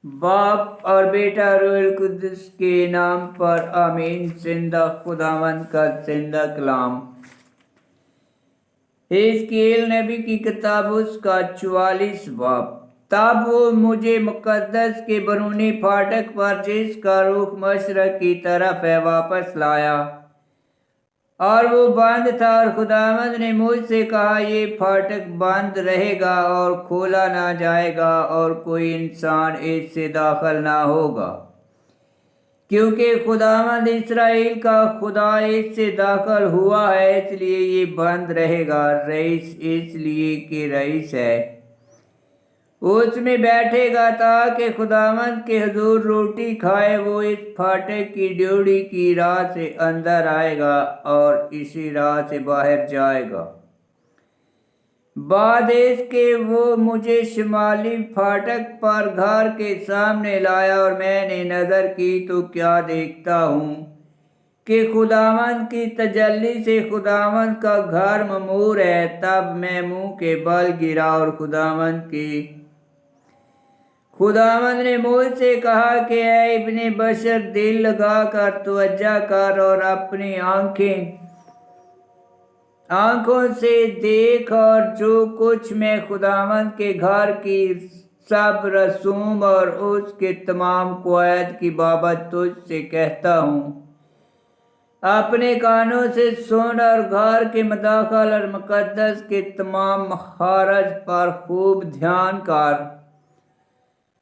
बाप और बेटा रूहुल कुद्दुस के नाम पर आमीन। जिंदा खुदावंद का जिंदा कलाम। हिजकील नबी की किताब उसका 44 बाब। तब वो मुझे मुकद्दस के बरूनी फाटक पर, जिसका रुख मशरक की तरफ है, वापस लाया, और वो बंद था। और खुदावंद ने मुझसे कहा, ये फाटक बंद रहेगा और खोला ना जाएगा, और कोई इंसान इससे दाखिल ना होगा, क्योंकि खुदावंद इसराइल का खुदा इससे दाखिल हुआ है, इसलिए ये बंद रहेगा। रईस इसलिए कि रईस है, उसमें बैठेगा ताकि खुदावंद के हुजूर रोटी खाए। वो इस फाटक की ड्योढ़ी की राह से अंदर आएगा और इसी राह से बाहर जाएगा। बाद इसके वो मुझे शिमाली फाटक पर घर के सामने लाया, और मैंने नजर की तो क्या देखता हूँ कि खुदावंद की तजल्ली से खुदावंद का घर ममूर है। तब मैं मुंह के बल गिरा, और खुदावंद ने मुझसे कहा कि ऐ इब्ने बशर, दिल लगा कर तवज्जो कर और अपनी आंखों से देख, और जो कुछ मैं खुदावंद के घर की सब रसूम और उसके तमाम कवायद की बाबत तुझसे कहता हूँ, अपने कानों से सुन, और घर के मदाखल और मुकद्दस के तमाम मखारज पर खूब ध्यान कर।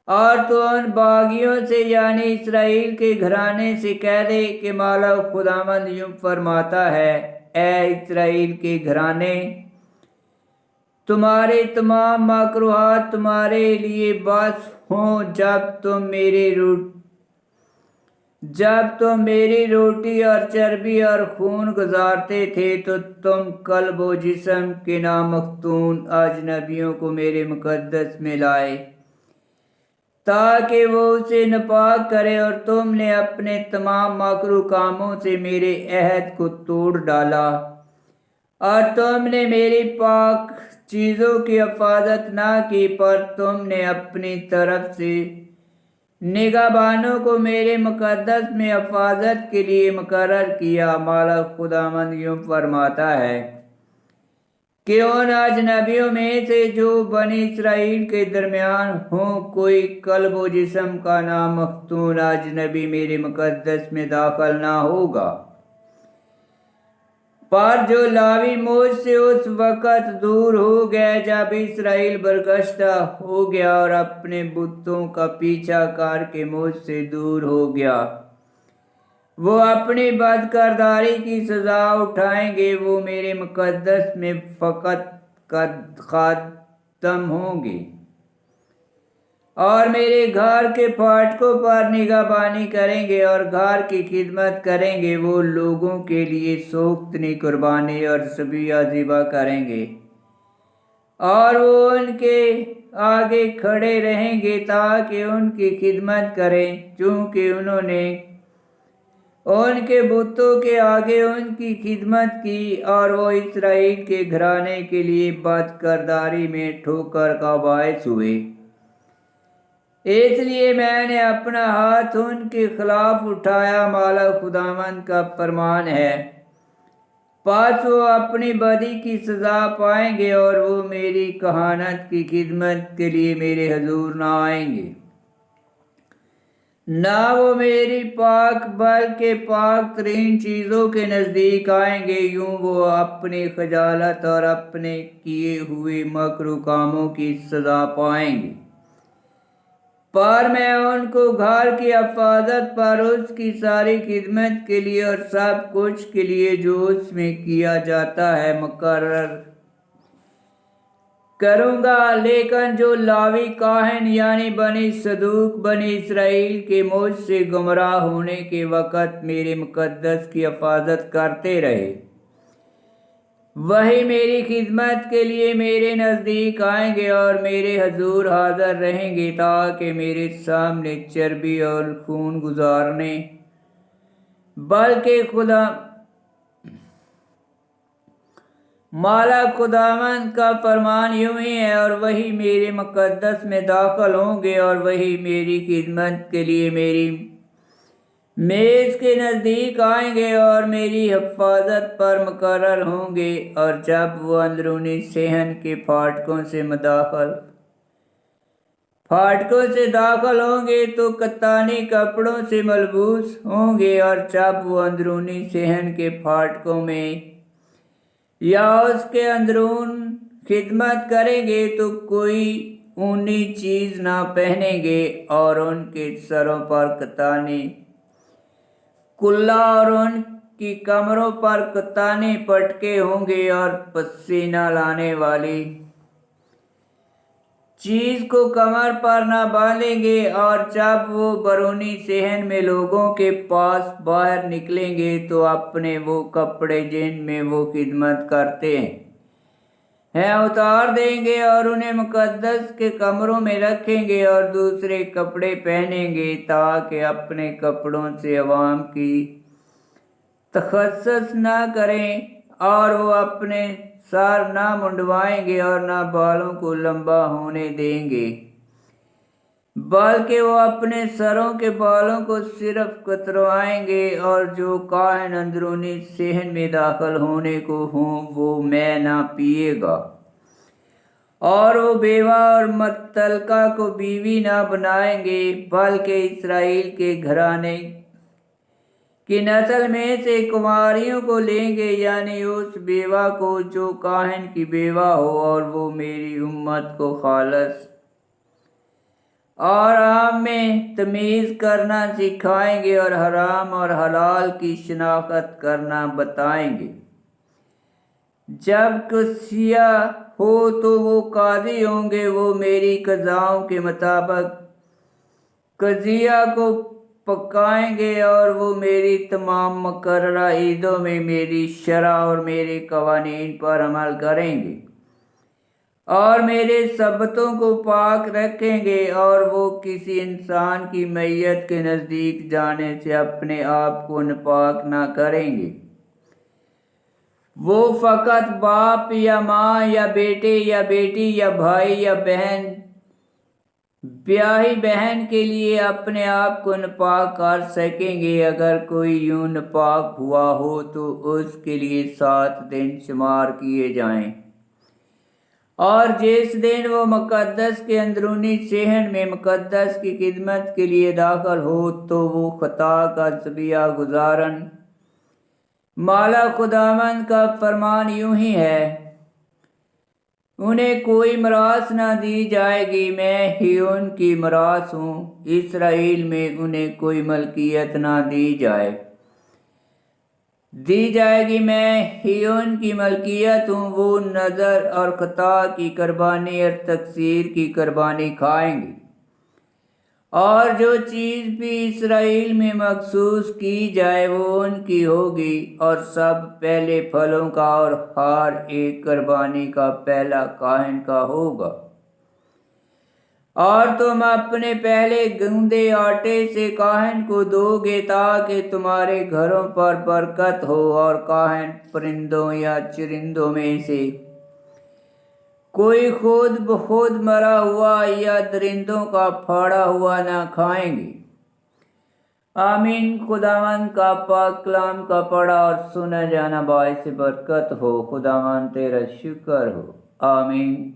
और तो उन बागियों से यानी इसराइल के घराने से कह दे कि माला खुदावंद यूं फरमाता है, ऐ इसराइल के घराने, तुम्हारे तमाम मकरूहात तुम्हारे लिए बस हों। जब तुम मेरी रोटी और चर्बी और खून गुजारते थे, तो तुम कल्ब व जिस्म के नामख्तून अजनबियों को मेरे मुकद्दस में लाए, ताकि वो उसे नापाक करे। और तुमने अपने तमाम मकरू कामों से मेरे अहद को तोड़ डाला, और तुमने मेरी पाक चीज़ों की हिफाजत ना की, पर तुमने अपनी तरफ से निगाहबानों को मेरे मुकद्दस में हिफाजत के लिए मुकर्रर किया। माला खुदावंद यूं फरमाता है कि उन अजनबियों में से जो बनी इसराइल के दरमियान हो, कोई कल्ब व जिस्म का नाम मख्तून अजनबी मेरे मुकद्दस में दाखिल ना होगा। पर जो लावी मुझ से उस वक़्त दूर हो गए जब इसराइल बरगश्ता हो गया और अपने बुतों का पीछा करके मुझ से दूर हो गया, वो अपनी बदकारदारी की सजा उठाएंगे। वो मेरे मुकद्दस में फकत खत्म होंगे और मेरे घर के फाटकों पर निगाहबानी करेंगे और घर की खिदमत करेंगे। वो लोगों के लिए सोख्तनी कुर्बानी और ज़बीहा ज़िबा करेंगे, और वो उनके आगे खड़े रहेंगे ताकि उनकी खिदमत करें, चूँकि उन्होंने उनके बुतों के आगे उनकी खिदमत की, और वो इसराइल के घराने के लिए बदकारदारी में ठोकर का बायस हुए। इसलिए मैंने अपना हाथ उनके खिलाफ उठाया, माला खुदावंद का फरमान है। पास वो अपनी बदी की सजा पाएंगे, और वो मेरी कहानत की खिदमत के लिए मेरे हुजूर ना आएंगे, ना वो मेरी पाक बल्कि पाक तरीन चीज़ों के नज़दीक आएंगे। यूं वो अपनी खजालत और अपने किए हुए मकरू कामों की सजा पाएंगे, पर मैं उनको घर की हिफाजत पर उसकी सारी खिदमत के लिए और सब कुछ के लिए जो उसमें किया जाता है मुकर्रर करूँगा। लेकिन जो लावी काहन यानी बनी सदूक बनी इसराइल के मुझसे गुमराह होने के वक़्त मेरे मुकद्दस की हिफाजत करते रहे, वही मेरी खिदमत के लिए मेरे नज़दीक आएंगे और मेरे हुजूर हाज़िर रहेंगे, ताकि मेरे सामने चर्बी और खून गुजारने مالا خداوند کا فرمان یوں ہی ہے، اور وہی میرے مقدس میں داخل ہوں گے، اور وہی میری خدمت کے لیے میری میز کے نزدیک آئیں گے اور میری حفاظت پر مقرر ہوں گے۔ اور جب وہ اندرونی صحن کے پھاٹکوں سے داخل ہوں گے تو کتانی کپڑوں سے ملبوس ہوں گے، اور جب وہ اندرونی صحن کے پھاٹکوں میں یا اس کے اندرون خدمت کریں گے تو کوئی اونی چیز نہ پہنیں گے، اور ان کے سروں پر کتانی کلا اور ان کی کمروں پر کتانی پٹکے ہوں گے، اور پسینہ لانے والی چیز کو کمر پر نہ باندھیں گے۔ اور جب وہ بیرونی صحن میں لوگوں کے پاس باہر نکلیں گے تو اپنے وہ کپڑے جن میں وہ خدمت کرتے ہیں اتار دیں گے، اور انہیں مقدس کے کمروں میں رکھیں گے، اور دوسرے کپڑے پہنیں گے، تاکہ اپنے کپڑوں سے عوام کی تخصص نہ کریں، اور وہ اپنے سر نہ منڈوائیں گے اور نہ بالوں کو لمبا ہونے دیں گے، بلکہ وہ اپنے سروں کے بالوں کو صرف کتروائیں گے۔ اور جو کاہن اندرونی صحن میں داخل ہونے کو ہوں وہ میں نہ پیے گا، اور وہ بیوہ اور مطلقہ کو بیوی نہ بنائیں گے، بلکہ اسرائیل کے گھرانے کی نسل میں سے کنواریوں کو لیں گے، یعنی اس بیوہ کو جو کاہن کی بیوہ ہو، اور وہ میری امت کو خالص اور عام میں تمیز کرنا سکھائیں گے، اور حرام اور حلال کی شناخت کرنا بتائیں گے۔ جب قضیہ ہو تو وہ قاضی ہوں گے، وہ میری قضاؤں کے مطابق قضیہ کو پکائیں گے، اور وہ میری تمام مقررہ عیدوں میں میری شرع اور میرے قوانین پر عمل کریں گے، اور میرے سبتوں کو پاک رکھیں گے، اور وہ کسی انسان کی میت کے نزدیک جانے سے اپنے آپ کو ناپاک نہ کریں گے۔ وہ فقط باپ یا ماں یا بیٹے یا بیٹی یا بھائی یا بہن بیاہی بہن کے لیے اپنے آپ کو ناپاک کر سکیں گے۔ اگر کوئی یوں ناپاک ہوا ہو تو اس کے لیے 7 دن شمار کیے جائیں، اور جس دن وہ مقدس کے اندرونی صحن میں مقدس کی خدمت کے لیے داخل ہو تو وہ خطا کا ذبیحہ گزارن۔ مالا خداوند کا فرمان یوں ہی ہے، انہیں کوئی میراث نہ دی جائے گی، میں ہی ان کی میراث ہوں، اسرائیل میں انہیں کوئی ملکیت نہ دی جائے گی، میں ہی ان کی ملکیت ہوں۔ وہ نذر اور خطا کی قربانی اور تقصیر کی قربانی کھائیں گے، اور جو چیز بھی اسرائیل میں مخصوص کی جائے وہ ان کی ہوگی، اور سب پہلے پھلوں کا اور ہر ایک قربانی کا پہلا کاہن کا ہوگا۔ اور تم اپنے پہلے گوندے آٹے سے کاہن کو دو گے تاکہ تمہارے گھروں پر برکت ہو، اور کاہن پرندوں یا چرندوں میں سے کوئی خود بخود مرا ہوا یا درندوں کا پھاڑا ہوا نہ کھائیں گے۔ آمین۔ خداوند کا پاک کلام کا پڑھا اور سنا جانا باعث برکت ہو۔ خداوند تیرا شکر ہو۔ آمین۔